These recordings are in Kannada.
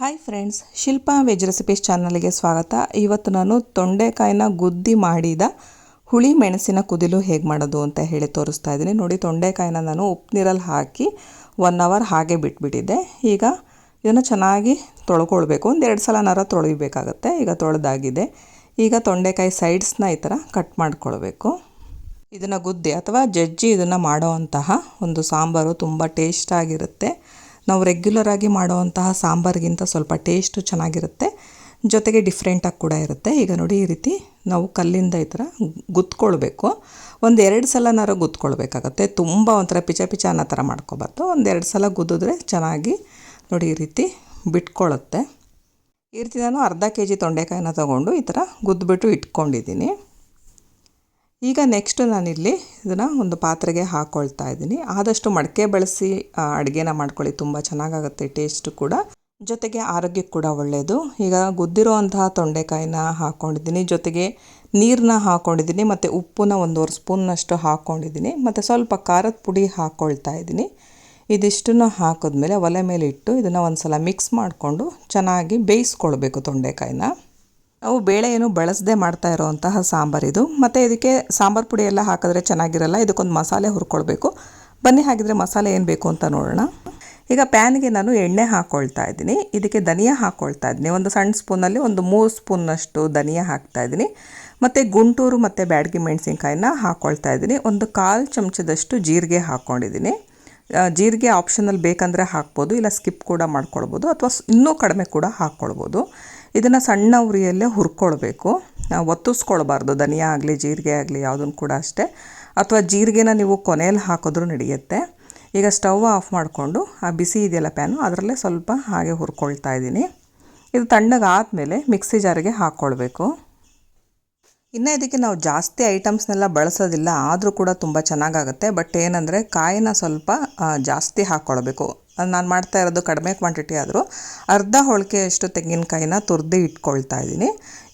Hi friends, Shilpa veg recipes ಚಾನಲ್ಗೆ ಸ್ವಾಗತ. ಇವತ್ತು ನಾನು ತೊಂಡೆಕಾಯಿನ ಗುದ್ದಿ ಮಾಡಿದ ಹುಳಿ ಮೆಣಸಿನ ಕುದಿಲು ಹೇಗೆ ಮಾಡೋದು ಅಂತ ಹೇಳಿ ತೋರಿಸ್ತಾ ಇದ್ದೀನಿ. ನೋಡಿ, ತೊಂಡೆಕಾಯಿನ ನಾನು ಉಪ್ಪು ನೀರಲ್ಲಿ ಹಾಕಿ 1 ಅವರ್ ಹಾಗೆ ಬಿಟ್ಬಿಟ್ಟಿದ್ದೆ. ಈಗ ಇದನ್ನು ಚೆನ್ನಾಗಿ ತೊಳ್ಕೊಳ್ಬೇಕು. 2 ಸಲ ತೊಳಿಬೇಕಾಗತ್ತೆ. ಈಗ ತೊಳೆದಾಗಿದೆ. ಈಗ ತೊಂಡೆಕಾಯಿ ಸೈಡ್ಸ್ನ ಈ ಥರ ಕಟ್ ಮಾಡ್ಕೊಳ್ಬೇಕು. ಇದನ್ನು ಗುದ್ದಿ ಅಥವಾ ಜಜ್ಜಿ ಇದನ್ನು ಮಾಡೋವಂತಹ ಒಂದು ಸಾಂಬಾರು ತುಂಬ ಟೇಸ್ಟಾಗಿರುತ್ತೆ. ನಾವು ರೆಗ್ಯುಲರಾಗಿ ಮಾಡುವಂತಹ ಸಾಂಬಾರಿಗಿಂತ ಸ್ವಲ್ಪ ಟೇಸ್ಟು ಚೆನ್ನಾಗಿರುತ್ತೆ, ಜೊತೆಗೆ ಡಿಫ್ರೆಂಟಾಗಿ ಕೂಡ ಇರುತ್ತೆ. ಈಗ ನೋಡಿ, ಈ ರೀತಿ ನಾವು ಕಲ್ಲಿಂದ ಈ ಥರ ಗುದ್ಕೊಳ್ಬೇಕು. 1-2 ಸಲ ಗುದ್ಕೊಳ್ಬೇಕಾಗತ್ತೆ. ತುಂಬ ಒಂಥರ ಪಿಚ ಅನ್ನೋ ಥರ ಮಾಡ್ಕೊಬಾರ್ದು. 1-2 ಸಲ ಗುದ್ದಿದ್ರೆ ಚೆನ್ನಾಗಿ ನೋಡಿ ಈ ರೀತಿ ಬಿಟ್ಕೊಳ್ಳುತ್ತೆ. ಈ ರೀತಿ ನಾನು ಅರ್ಧ kg ತೊಂಡೆಕಾಯಿನ ತೊಗೊಂಡು ಈ ಥರ ಗುದ್ದುಬಿಟ್ಟು ಇಟ್ಕೊಂಡಿದ್ದೀನಿ. ಈಗ ನೆಕ್ಸ್ಟು ನಾನಿಲ್ಲಿ ಇದನ್ನು ಒಂದು ಪಾತ್ರೆಗೆ ಹಾಕ್ಕೊಳ್ತಾ ಇದ್ದೀನಿ. ಆದಷ್ಟು ಮಡಿಕೆ ಬಳಸಿ ಅಡುಗೆನ ಮಾಡ್ಕೊಳ್ಳಿ, ತುಂಬ ಚೆನ್ನಾಗಾಗುತ್ತೆ, ಟೇಸ್ಟು ಕೂಡ, ಜೊತೆಗೆ ಆರೋಗ್ಯಕ್ಕೆ ಕೂಡ ಒಳ್ಳೆಯದು. ಈಗ ಗುದ್ದಿರೋ ತೊಂಡೆಕಾಯಿನ ಹಾಕ್ಕೊಂಡಿದ್ದೀನಿ, ಜೊತೆಗೆ ನೀರನ್ನ ಹಾಕ್ಕೊಂಡಿದ್ದೀನಿ, ಮತ್ತು ಉಪ್ಪನ್ನ 1 ಸ್ಪೂನ್ನಷ್ಟು ಹಾಕ್ಕೊಂಡಿದ್ದೀನಿ, ಮತ್ತು ಸ್ವಲ್ಪ ಖಾರದ ಪುಡಿ ಹಾಕ್ಕೊಳ್ತಾ ಇದ್ದೀನಿ. ಇದಿಷ್ಟನ್ನು ಹಾಕಿದ್ಮೇಲೆ ಒಲೆ ಮೇಲೆ ಇಟ್ಟು ಇದನ್ನು ಒಂದು ಸಲ ಮಿಕ್ಸ್ ಮಾಡಿಕೊಂಡು ಚೆನ್ನಾಗಿ ಬೇಯಿಸ್ಕೊಳ್ಬೇಕು ತೊಂಡೆಕಾಯಿನ. ನಾವು ಬೇಳೆ ಏನು ಬಳಸದೆ ಮಾಡ್ತಾ ಇರೋವಂತಹ ಸಾಂಬಾರಿದು, ಮತ್ತು ಇದಕ್ಕೆ ಸಾಂಬಾರು ಪುಡಿ ಎಲ್ಲ ಹಾಕಿದ್ರೆ ಚೆನ್ನಾಗಿರಲ್ಲ. ಇದಕ್ಕೊಂದು ಮಸಾಲೆ ಹುರ್ಕೊಳ್ಬೇಕು. ಬನ್ನಿ, ಹಾಗಿದ್ರೆ ಮಸಾಲೆ ಏನು ಬೇಕು ಅಂತ ನೋಡೋಣ. ಈಗ ಪ್ಯಾನ್ಗೆ ನಾನು ಎಣ್ಣೆ ಹಾಕ್ಕೊಳ್ತಾ ಇದ್ದೀನಿ. ಇದಕ್ಕೆ ಧನಿಯಾ ಹಾಕ್ಕೊಳ್ತಾ ಇದ್ದೀನಿ. ಒಂದು ಸಣ್ಣ ಸ್ಪೂನಲ್ಲಿ 3 ಸ್ಪೂನ್ನಷ್ಟು ಧನಿಯಾ ಹಾಕ್ತಾಯಿದ್ದೀನಿ, ಮತ್ತು ಗುಂಟೂರು ಮತ್ತು ಬ್ಯಾಡಗಿ ಮೆಣಸಿನ್ಕಾಯಿನ ಹಾಕ್ಕೊಳ್ತಾ ಇದ್ದೀನಿ. 1/4 ಚಮಚದಷ್ಟು ಜೀರಿಗೆ ಹಾಕ್ಕೊಂಡಿದ್ದೀನಿ. ಜೀರಿಗೆ ಆಪ್ಷನಲ್ ಬೇಕಂದರೆ ಹಾಕ್ಬೋದು, ಇಲ್ಲ ಸ್ಕಿಪ್ ಕೂಡ ಮಾಡ್ಕೊಳ್ಬೋದು, ಅಥವಾ ಇನ್ನೂ ಕಡಿಮೆ ಕೂಡ ಹಾಕ್ಕೊಳ್ಬೋದು. ಇದನ್ನು ಸಣ್ಣ ಉರಿಯಲ್ಲೇ ಹುರ್ಕೊಳ್ಬೇಕು, ಒತ್ತಿಸ್ಕೊಳ್ಬಾರ್ದು. ಧನಿಯಾ ಆಗಲಿ ಜೀರಿಗೆ ಆಗಲಿ ಯಾವುದನ್ನು ಕೂಡ ಅಷ್ಟೇ, ಅಥವಾ ಜೀರಿಗೆನ ನೀವು ಕೊನೆಯಲ್ಲಿ ಹಾಕಿದ್ರೂ ನಡೆಯುತ್ತೆ. ಈಗ ಸ್ಟವ್ ಆಫ್ ಮಾಡಿಕೊಂಡು ಆ ಬಿಸಿ ಇದೆಯಲ್ಲ ಪ್ಯಾನು, ಅದರಲ್ಲೇ ಸ್ವಲ್ಪ ಹಾಗೆ ಹುರ್ಕೊಳ್ತಾ ಇದ್ದೀನಿ. ಇದು ತಣ್ಣಗಾದಮೇಲೆ ಮಿಕ್ಸಿ ಜಾರಿಗೆ ಹಾಕ್ಕೊಳ್ಬೇಕು. ಇನ್ನು ಇದಕ್ಕೆ ನಾವು ಜಾಸ್ತಿ ಐಟಮ್ಸ್ನೆಲ್ಲ ಬಳಸೋದಿಲ್ಲ, ಆದರೂ ಕೂಡ ತುಂಬ ಚೆನ್ನಾಗಾಗುತ್ತೆ. ಬಟ್ ಏನಂದರೆ ಕಾಯಿನ ಸ್ವಲ್ಪ ಜಾಸ್ತಿ ಹಾಕ್ಕೊಳ್ಬೇಕು. ನಾನು ಮಾಡ್ತಾ ಇರೋದು ಕಡಿಮೆ ಕ್ವಾಂಟಿಟಿ ಆದರೂ ಅರ್ಧ ಹೋಳಿಗೆಯಷ್ಟು ತೆಂಗಿನಕಾಯಿನ ತುರಿದು ಇಟ್ಕೊಳ್ತಾ ಇದ್ದೀನಿ.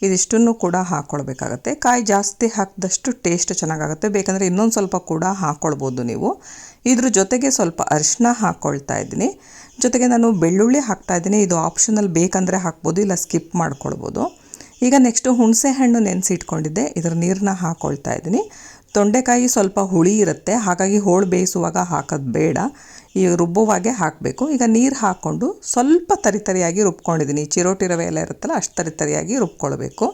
ಇದಿಷ್ಟನ್ನು ಕೂಡ ಹಾಕ್ಕೊಳ್ಬೇಕಾಗತ್ತೆ. ಕಾಯಿ ಜಾಸ್ತಿ ಹಾಕಿದಷ್ಟು ಟೇಸ್ಟ್ ಚೆನ್ನಾಗಾಗುತ್ತೆ. ಬೇಕಂದರೆ ಇನ್ನೊಂದು ಸ್ವಲ್ಪ ಕೂಡ ಹಾಕ್ಕೊಳ್ಬೋದು ನೀವು. ಇದ್ರ ಜೊತೆಗೆ ಸ್ವಲ್ಪ ಅರಿಶಿನ ಹಾಕ್ಕೊಳ್ತಾ ಇದ್ದೀನಿ, ಜೊತೆಗೆ ನಾನು ಬೆಳ್ಳುಳ್ಳಿ ಹಾಕ್ತಾಯಿದ್ದೀನಿ. ಇದು ಆಪ್ಷನಲ್, ಬೇಕಂದರೆ ಹಾಕ್ಬೋದು, ಇಲ್ಲ ಸ್ಕಿಪ್ ಮಾಡ್ಕೊಳ್ಬೋದು. ಈಗ ನೆಕ್ಸ್ಟು ಹುಣಸೆ ಹಣ್ಣು ನೆನೆಸಿ ಇಟ್ಕೊಂಡಿದ್ದೆ, ಇದರ ನೀರನ್ನ ಹಾಕ್ಕೊಳ್ತಾ ಇದ್ದೀನಿ. ತೊಂಡೆಕಾಯಿ ಸ್ವಲ್ಪ ಹುಳಿ ಇರುತ್ತೆ, ಹಾಗಾಗಿ ಹೋಳು ಬೇಯಿಸುವಾಗ ಹಾಕೋದು ಬೇಡ, ಈ ರುಬ್ಬುವಾಗೆ ಹಾಕಬೇಕು. ಈಗ ನೀರು ಹಾಕ್ಕೊಂಡು ಸ್ವಲ್ಪ ತರಿಯಾಗಿ ರುಬ್ಕೊಂಡಿದ್ದೀನಿ. ಚಿರೋಟಿ ರವೆ ಎಲ್ಲ ಇರುತ್ತಲ್ಲ, ಅಷ್ಟು ತರಿಯಾಗಿ ರುಬ್ಕೊಳ್ಬೇಕು.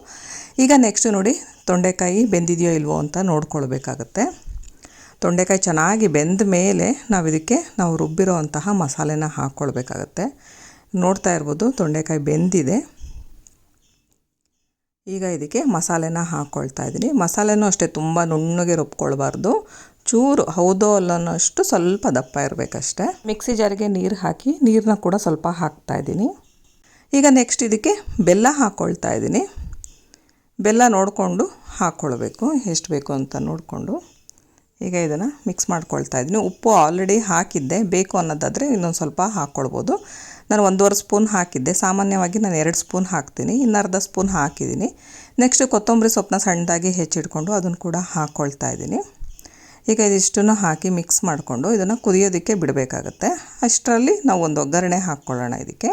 ಈಗ ನೆಕ್ಸ್ಟು ನೋಡಿ, ತೊಂಡೆಕಾಯಿ ಬೆಂದಿದೆಯೋ ಇಲ್ವೋ ಅಂತ ನೋಡ್ಕೊಳ್ಬೇಕಾಗತ್ತೆ. ತೊಂಡೆಕಾಯಿ ಚೆನ್ನಾಗಿ ಬೆಂದ ಮೇಲೆ ನಾವು ರುಬ್ಬಿರೋ ಅಂತಹ ಮಸಾಲೆನ ಹಾಕ್ಕೊಳ್ಬೇಕಾಗತ್ತೆ. ನೋಡ್ತಾ ಇರ್ಬೋದು, ತೊಂಡೆಕಾಯಿ ಬೆಂದಿದೆ. ಈಗ ಇದಕ್ಕೆ ಮಸಾಲೆನ ಹಾಕ್ಕೊಳ್ತಾ ಇದ್ದೀನಿ. ಮಸಾಲೆನೂ ಅಷ್ಟೇ ತುಂಬ ನುಣ್ಣಗೆ ರುಬ್ಕೊಳ್ಬಾರ್ದು, ಚೂರು ಹೌದೋ ಅಲ್ಲೋನಷ್ಟು ಸ್ವಲ್ಪ ದಪ್ಪ ಇರಬೇಕಷ್ಟೆ. ಮಿಕ್ಸಿ ಜಾರಿಗೆ ನೀರು ಹಾಕಿ ನೀರನ್ನ ಕೂಡ ಸ್ವಲ್ಪ ಹಾಕ್ತಾ ಇದ್ದೀನಿ. ಈಗ ನೆಕ್ಸ್ಟ್ ಇದಕ್ಕೆ ಬೆಲ್ಲ ಹಾಕ್ಕೊಳ್ತಾ ಇದ್ದೀನಿ. ಬೆಲ್ಲ ನೋಡಿಕೊಂಡು ಹಾಕ್ಕೊಳ್ಬೇಕು, ಎಷ್ಟು ಬೇಕು ಅಂತ ನೋಡಿಕೊಂಡು. ಈಗ ಇದನ್ನು ಮಿಕ್ಸ್ ಮಾಡ್ಕೊಳ್ತಾ ಇದ್ದೀನಿ. ಉಪ್ಪು ಆಲ್ರೆಡಿ ಹಾಕಿದ್ದೆ, ಬೇಕು ಅನ್ನೋದಾದರೆ ಇನ್ನೊಂದು ಸ್ವಲ್ಪ ಹಾಕ್ಕೊಳ್ಬೋದು. ನಾನು 1.5 ಸ್ಪೂನ್ ಹಾಕಿದ್ದೆ, ಸಾಮಾನ್ಯವಾಗಿ ನಾನು 2 ಸ್ಪೂನ್ ಹಾಕ್ತೀನಿ, ಇನ್ನು ಅರ್ಧ ಸ್ಪೂನ್ ಹಾಕಿದ್ದೀನಿ. ನೆಕ್ಸ್ಟ್ ಕೊತ್ತಂಬರಿ ಸೊಪ್ಪನ್ನ ಸಣ್ಣದಾಗಿ ಹೆಚ್ಚಿಟ್ಕೊಂಡು ಅದನ್ನು ಕೂಡ ಹಾಕ್ಕೊಳ್ತಾ ಇದ್ದೀನಿ. ಈಗ ಇದಿಷ್ಟನ್ನು ಹಾಕಿ ಮಿಕ್ಸ್ ಮಾಡಿಕೊಂಡು ಇದನ್ನು ಕುದಿಯೋದಕ್ಕೆ ಬಿಡಬೇಕಾಗತ್ತೆ. ಅಷ್ಟರಲ್ಲಿ ನಾವು ಒಂದು ಒಗ್ಗರಣೆ ಹಾಕ್ಕೊಳ್ಳೋಣ. ಇದಕ್ಕೆ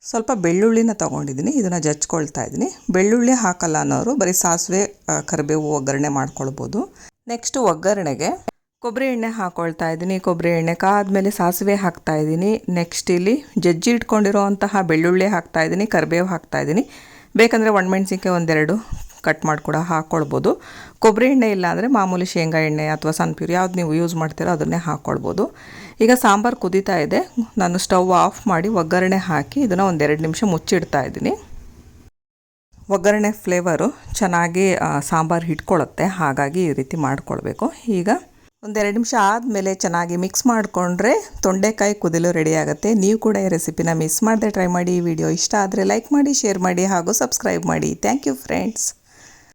ಸ್ವಲ್ಪ ಬೆಳ್ಳುಳ್ಳಿನ ತೊಗೊಂಡಿದ್ದೀನಿ, ಇದನ್ನು ಜಜ್ಕೊಳ್ತಾ ಇದ್ದೀನಿ. ಬೆಳ್ಳುಳ್ಳಿ ಹಾಕಲ್ಲ ಅನ್ನೋರು ಬರೀ ಸಾಸಿವೆ ಕರಿಬೇವು ಒಗ್ಗರಣೆ ಮಾಡ್ಕೊಳ್ಬೋದು. ನೆಕ್ಸ್ಟು ಒಗ್ಗರಣೆಗೆ ಕೊಬ್ಬರಿ ಎಣ್ಣೆ ಹಾಕ್ಕೊಳ್ತಾ ಇದ್ದೀನಿ. ಕೊಬ್ಬರಿ ಎಣ್ಣೆ ಕಾದ್ಮೇಲೆ ಸಾಸಿವೆ ಹಾಕ್ತಾ ಇದ್ದೀನಿ. ನೆಕ್ಸ್ಟ್ ಇಲ್ಲಿ ಜಜ್ಜಿ ಇಟ್ಕೊಂಡಿರೋ ಬೆಳ್ಳುಳ್ಳಿ ಹಾಕ್ತಾ ಇದ್ದೀನಿ, ಕರಿಬೇವು ಹಾಕ್ತಾ ಇದ್ದೀನಿ. ಬೇಕಂದರೆ ಒಣಮೆಣ್ಸಿನ್ಕಾಯಿ 1-2 ಕಟ್ ಮಾಡಿ ಕೂಡ ಹಾಕ್ಕೊಳ್ಬೋದು. ಕೊಬ್ಬರಿ ಎಣ್ಣೆ ಇಲ್ಲ ಅಂದರೆ ಮಾಮೂಲಿ ಶೇಂಗಾ ಎಣ್ಣೆ ಅಥವಾ ಸನ್ಪ್ಯೂರ್ ಯಾವ್ದು ನೀವು ಯೂಸ್ ಮಾಡ್ತೀರೋ ಅದನ್ನೇ ಹಾಕ್ಕೊಳ್ಬೋದು. ಈಗ ಸಾಂಬಾರು ಕುದೀತಾ ಇದೆ, ನಾನು ಸ್ಟವ್ ಆಫ್ ಮಾಡಿ ಒಗ್ಗರಣೆ ಹಾಕಿ ಇದನ್ನು 1-2 ನಿಮಿಷ ಮುಚ್ಚಿಡ್ತಾ ಇದ್ದೀನಿ. ಒಗ್ಗರಣೆ ಫ್ಲೇವರು ಚೆನ್ನಾಗಿ ಸಾಂಬಾರು ಹಿಡ್ಕೊಳ್ಳುತ್ತೆ, ಹಾಗಾಗಿ ಈ ರೀತಿ ಮಾಡ್ಕೊಳ್ಬೇಕು. ಈಗ 1-2 ನಿಮಿಷ ಆದಮೇಲೆ ಚೆನ್ನಾಗಿ ಮಿಕ್ಸ್ ಮಾಡಿಕೊಂಡ್ರೆ ತೊಂಡೆಕಾಯಿ ಕುದಿಲು ರೆಡಿ ಆಗುತ್ತೆ. ನೀವು ಕೂಡ ಈ ರೆಸಿಪಿನ ಮಿಸ್ ಮಾಡದೆ ಟ್ರೈ ಮಾಡಿ. ಈ ವಿಡಿಯೋ ಇಷ್ಟ ಆದರೆ ಲೈಕ್ ಮಾಡಿ, ಶೇರ್ ಮಾಡಿ ಹಾಗೂ ಸಬ್ಸ್ಕ್ರೈಬ್ ಮಾಡಿ. Thank you friends.